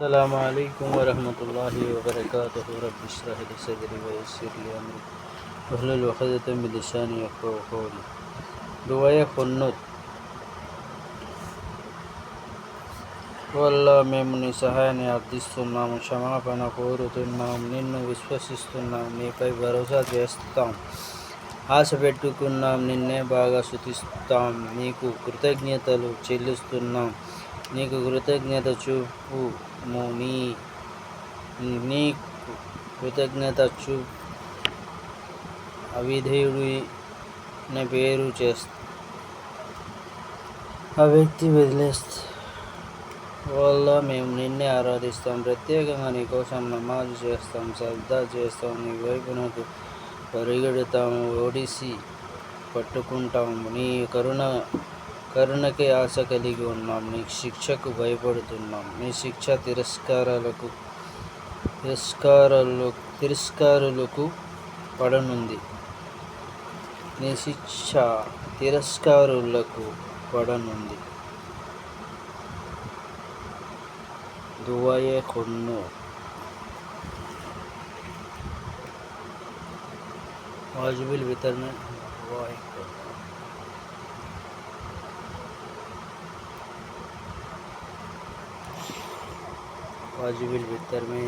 السلام عليكم ورحمة الله وبركاته. رب اشرح لي صدري ويسر لي أمري واحلل عقدة من لساني يفقهوا قولي. رواية خنూద్. వల్ల మేము నీ సహాయాన్ని అర్థిస్తున్నాము, క్షమాపణ కోరుతున్నాం, నిన్ను విశ్వసిస్తున్నాం, నీపై భరోసా చేస్తాం, ఆశ పెట్టుకున్నాం, నిన్నే బాగా స్తుతిస్తాం, నీకు కృతజ్ఞతలు చెల్లిస్తున్నాం. నీకు కృతజ్ఞత చూపుము, నీకు కృతజ్ఞత అవిధేయుడిని పేరు చేస్తా ఆ వ్యక్తి వదిలేస్తా. వల్ల మేము నిన్నే ఆరాధిస్తాం, ప్రత్యేకంగా నీ కోసం నమాజు చేస్తాం, సజ్దా చేస్తాం, నీ వైపునకు పరిగెడతాము, ఒడిసి పట్టుకుంటాము. నీ కరుణకే ఆశ కలిగి ఉన్నాం, నీ శిక్షకు భయపడుతున్నాం. నీ శిక్ష తిరస్కారులకు పడనుంది. నీ శిక్ష తిరస్కారులకు పడనుంది. दुआए खुन्नूद. वाजिबिल वितर में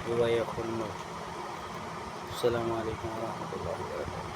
दुआए खुन्नूद. अस्सलामु अलैकुम व रहमतुल्लाहि व बरकातुहू.